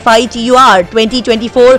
FITUR 2024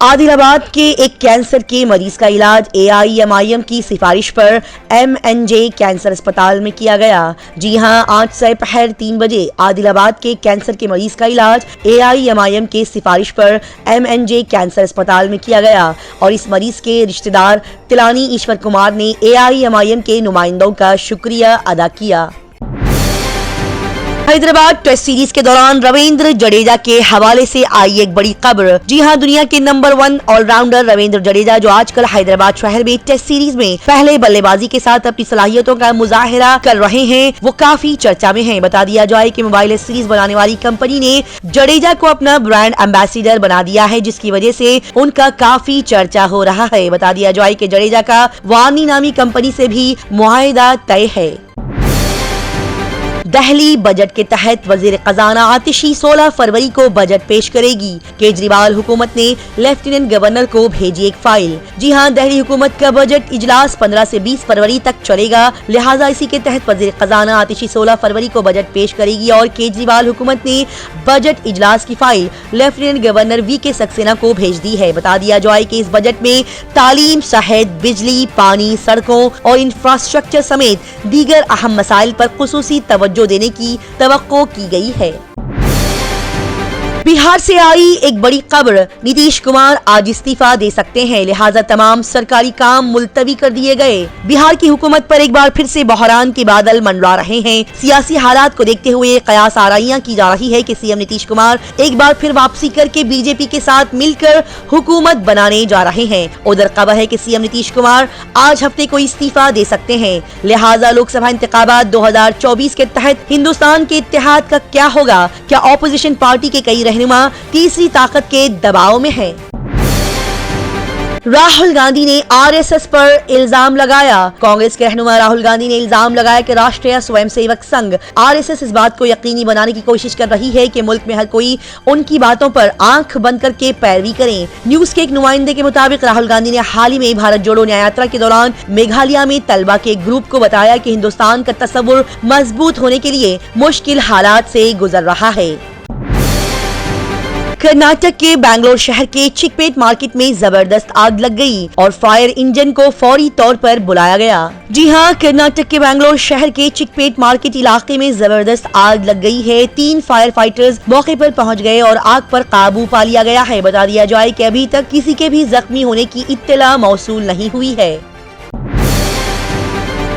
عادل آباد کے ایک کینسر کے مریض کا علاج AIMIM کی سفارش پر MNJ کینسر اسپتال میں کیا گیا۔ جی ہاں، آج سپہر 3 بجے عادل آباد کے کینسر کے مریض کا علاج AIMIM کے سفارش پر MNJ کینسر اسپتال میں کیا گیا اور اس مریض کے رشتہ دار تلانی ایشور کمار نے AIMIM کے نمائندوں کا شکریہ ادا کیا۔ حیدرآباد ٹیسٹ سیریز کے دوران رویندر جڈیجا کے حوالے سے آئی ایک بڑی خبر۔ جی ہاں، دنیا کے number 1 all rounder Ravindra Jadeja جو آج کل حیدرآباد شہر میں ٹیسٹ سیریز میں پہلے بلے بازی کے ساتھ اپنی صلاحیتوں کا مظاہرہ کر رہے ہیں، وہ کافی چرچا میں ہیں۔ بتا دیا جائے کہ موبائل سیریز بنانے والی کمپنی نے جڈیجا کو اپنا برانڈ ایمبیسیڈر بنا دیا ہے، جس کی وجہ سے ان کا کافی چرچا ہو رہا ہے۔ بتا دیا جائے کہ جڈیجا کا وارنی نامی کمپنی سے بھی معاہدہ طے ہے۔ دہلی بجٹ کے تحت وزیر خزانہ آتشی 16 فروری کو بجٹ پیش کرے گی۔ کیجریوال حکومت نے لیفٹیننٹ گورنر کو بھیجی ایک فائل۔ جی ہاں، دہلی حکومت کا بجٹ اجلاس 15 سے 20 فروری تک چلے گا، لہٰذا اسی کے تحت وزیر خزانہ آتشی 16 فروری کو بجٹ پیش کرے گی اور کیجریوال حکومت نے بجٹ اجلاس کی file lieutenant governor VK Saxena کو بھیج دی ہے۔ بتا دیا جائے کہ اس بجٹ میں تعلیم، صحت، بجلی، پانی، سڑکوں اور انفراسٹرکچر سمیت دیگر اہم مسائل پر خصوصی توجہ دینے کی توقع کی گئی ہے۔ بہار سے آئی ایک بڑی خبر، نتیش کمار آج استعفیٰ دے سکتے ہیں، لہٰذا تمام سرکاری کام ملتوی کر دیے گئے۔ بہار کی حکومت پر ایک بار پھر سے بحران کے بادل منڈرا رہے ہیں۔ سیاسی حالات کو دیکھتے ہوئے قیاس آرائیاں کی جا رہی ہے کہ CM نتیش کمار ایک بار پھر واپسی کر کے BJP کے ساتھ مل کر حکومت بنانے جا رہے ہیں۔ ادھر خبر ہے کہ CM نتیش کمار آج ہفتے کو استعفیٰ دے سکتے ہیں، لہٰذا لوک سبھا انتخابات 2024 کے تحت ہندوستان کے اتحاد کا کیا ہوگا؟ کیا اپوزیشن پارٹی کے کئی رہنما تیسری طاقت کے دباؤ میں ہیں؟ راہل گاندھی نے RSS پر الزام لگایا۔ کانگریس کے رہنما راہل گاندھی نے الزام لگایا کہ راشٹریہ سوئم سیوک سنگھ RSS اس بات کو یقینی بنانے کی کوشش کر رہی ہے کہ ملک میں ہر کوئی ان کی باتوں پر آنکھ بند کر کے پیروی کریں۔ نیوز کے ایک نمائندے کے مطابق راہل گاندھی نے حال ہی میں بھارت جوڑو نیاے یاترا کے دوران میگھالیہ میں طلبہ کے ایک گروپ کو بتایا کہ ہندوستان کا تصور مضبوط ہونے کے لیے مشکل حالات سے گزر رہا ہے۔ کرناٹک کے بنگلور شہر کے چکپیٹ مارکیٹ میں زبردست آگ لگ گئی اور فائر انجن کو فوری طور پر بلایا گیا۔ جی ہاں، کرناٹک کے بنگلور شہر کے چکپیٹ مارکیٹ علاقے میں زبردست آگ لگ گئی ہے۔ 3 فائر فائٹرز موقع پر پہنچ گئے اور آگ پر قابو پا لیا گیا ہے۔ بتا دیا جائے کہ ابھی تک کسی کے بھی زخمی ہونے کی اطلاع موصول نہیں ہوئی ہے۔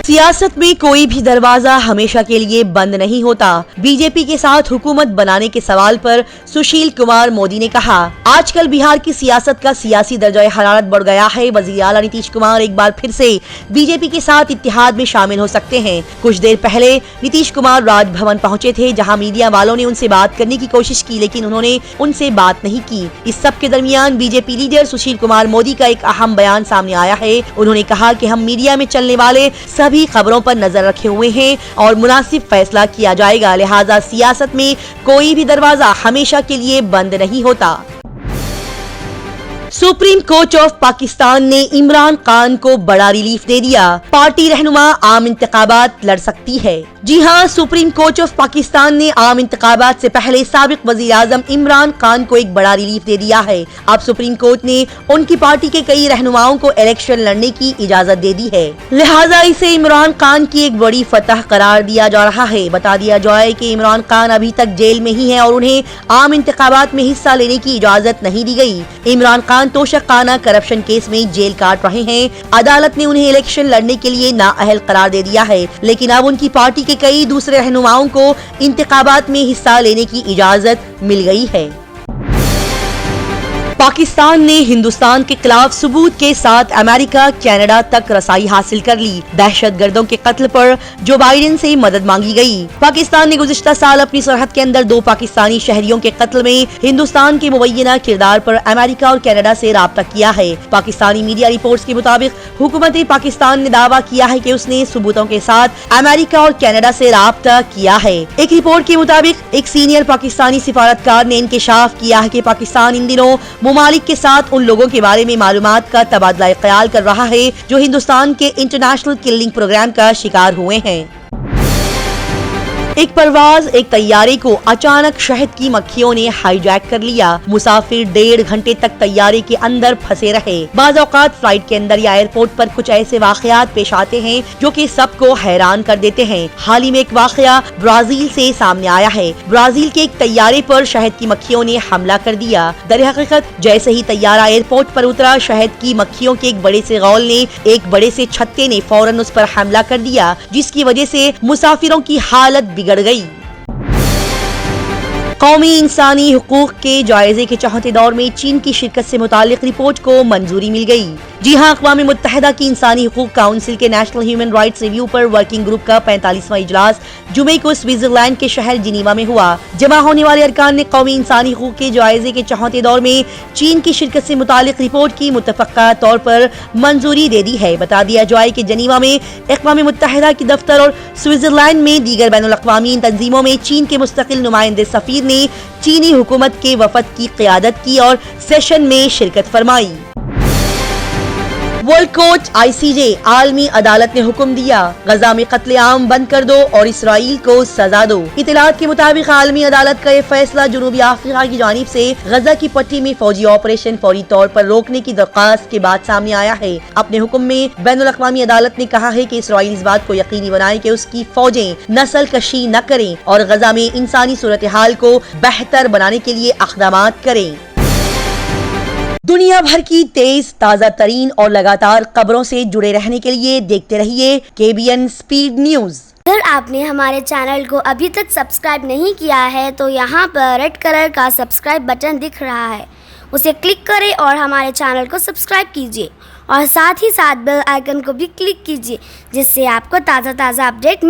سیاست میں کوئی بھی دروازہ ہمیشہ کے لیے بند نہیں ہوتا۔ BJP کے ساتھ حکومت بنانے کے سوال پر سشیل کمار مودی نے کہا، آج کل بہار کی سیاست کا سیاسی درجہ حرارت بڑھ گیا ہے۔ وزیر اعلیٰ نتیش کمار ایک بار پھر سے BJP کے ساتھ اتحاد میں شامل ہو سکتے ہیں۔ کچھ دیر پہلے نتیش کمار راج بھون پہنچے تھے، جہاں میڈیا والوں نے ان سے بات کرنے کی کوشش کی، لیکن انہوں نے ان سے بات نہیں کی۔ اس سب کے درمیان BJP لیڈر سشیل کمار مودی کا ایک اہم بیان سامنے آیا ہے۔ انہوں نے کہا کہ ہم میڈیا میں چلنے والے سبھی خبروں پر نظر رکھے ہوئے ہیں اور مناسب فیصلہ کیا جائے گا، لہٰذا سیاست میں کوئی بھی دروازہ ہمیشہ کے لیے بند نہیں ہوتا۔ سپریم کورٹ آف پاکستان نے عمران خان کو بڑا ریلیف دے دیا، پارٹی رہنما عام انتخابات لڑ سکتی ہے۔ جی ہاں، سپریم کورٹ آف پاکستان نے عام انتخابات سے پہلے سابق وزیر اعظم عمران خان کو ایک بڑا ریلیف دے دیا ہے۔ اب سپریم کورٹ نے ان کی پارٹی کے کئی رہنماؤں کو الیکشن لڑنے کی اجازت دے دی ہے، لہٰذا اسے عمران خان کی ایک بڑی فتح قرار دیا جا رہا ہے۔ بتا دیا جائے کہ عمران خان ابھی تک جیل میں ہی ہیں اور انہیں عام انتخابات میں حصہ لینے کی اجازت نہیں دی گئی۔ عمران خان توشکانہ کرپشن کیس میں جیل کاٹ رہے ہیں۔ عدالت نے انہیں الیکشن لڑنے کے لیے نااہل قرار دے دیا ہے، لیکن اب ان کی پارٹی کے کئی دوسرے رہنماؤں کو انتخابات میں حصہ لینے کی اجازت مل گئی ہے۔ پاکستان نے ہندوستان کے خلاف ثبوت کے ساتھ امریکہ کینیڈا تک رسائی حاصل کر لی۔ دہشت گردوں کے قتل پر جو بائیڈن سے مدد مانگی گئی۔ پاکستان نے گزشتہ سال اپنی سرحد کے اندر 2 پاکستانی شہریوں کے قتل میں ہندوستان کے مبینہ کردار پر امریکہ اور کینیڈا سے رابطہ کیا ہے۔ پاکستانی میڈیا رپورٹس کے مطابق حکومت پاکستان نے دعویٰ کیا ہے کہ اس نے ثبوتوں کے ساتھ امریکہ اور کینیڈا سے رابطہ کیا ہے۔ ایک رپورٹ کے مطابق ایک سینئر پاکستانی سفارتکار نے انکشاف کیا ہے کہ پاکستان ان دنوں ممالک کے ساتھ ان لوگوں کے بارے میں معلومات کا تبادلہ خیال کر رہا ہے جو ہندوستان کے انٹرنیشنل کلنگ پروگرام کا شکار ہوئے ہیں۔ ایک پرواز ایک طیارے کو اچانک شہد کی مکھیوں نے ہائی جیک کر لیا. مسافر 1.5 گھنٹے تک طیارے کے اندر پھنسے رہے. بعض اوقات فلائٹ کے اندر یا ایئرپورٹ پر کچھ ایسے واقعات پیش آتے ہیں جو کہ سب کو حیران کر دیتے ہیں. حال ہی میں ایک واقعہ برازیل سے سامنے آیا ہے. برازیل کے ایک طیارے پر شہد کی مکھیوں نے حملہ کر دیا. در حقیقت جیسے ہی طیارہ ایئرپورٹ پر اترا، شہد کی مکھیوں کے ایک بڑے سے غول نے، ایک بڑے سے چھتے نے فوراً اس پر حملہ کر دیا، جس کی وجہ سے مسافروں کی حالت بگڑ گئی. قومی انسانی حقوق کے جائزے کے چوتھے دور میں چین کی شرکت سے متعلق رپورٹ کو منظوری مل گئی. جی ہاں، اقوام متحدہ کی انسانی حقوق کونسل کے نیشنل ہیومن رائٹس ریویو پر ورکنگ گروپ کا 45واں اجلاس جمعے کو سوئٹزرلینڈ کے شہر جنیوا میں ہوا. جمع ہونے والے ارکان نے قومی انسانی حقوق کے جائزے کے چوتھے دور میں چین کی شرکت سے متعلق رپورٹ کی متفقہ طور پر منظوری دے دی ہے. بتا دیا جائے کہ جنیوا میں اقوام متحدہ کی دفتر اور سوئٹزرلینڈ میں دیگر بین الاقوامی تنظیموں میں چین کے مستقل نمائندے سفیر نے چینی حکومت کے وفد کی قیادت کی اور سیشن میں شرکت فرمائی. ورلڈ کورٹ ICJ عالمی عدالت نے حکم دیا، غزہ میں قتل عام بند کر دو اور اسرائیل کو سزا دو. اطلاعات کے مطابق عالمی عدالت کا یہ فیصلہ جنوبی افریقہ کی جانب سے غزہ کی پٹی میں فوجی آپریشن فوری طور پر روکنے کی درخواست کے بعد سامنے آیا ہے. اپنے حکم میں بین الاقوامی عدالت نے کہا ہے کہ اسرائیل اس بات کو یقینی بنائے کہ اس کی فوجیں نسل کشی نہ کریں اور غزہ میں انسانی صورتحال کو بہتر بنانے کے لیے اقدامات کریں. دنیا بھر کی تیز، تازہ ترین اور لگاتار خبروں سے جڑے رہنے کے لیے دیکھتے رہیے KBN اسپیڈ نیوز. اگر آپ نے ہمارے چینل کو ابھی تک سبسکرائب نہیں کیا ہے تو یہاں پر ریڈ کلر کا سبسکرائب بٹن دکھ رہا ہے، اسے کلک کریں اور ہمارے چینل کو سبسکرائب کیجیے اور ساتھ ہی ساتھ بیل آئیکن کو بھی کلک کیجیے، جس سے آپ کو تازہ اپڈیٹ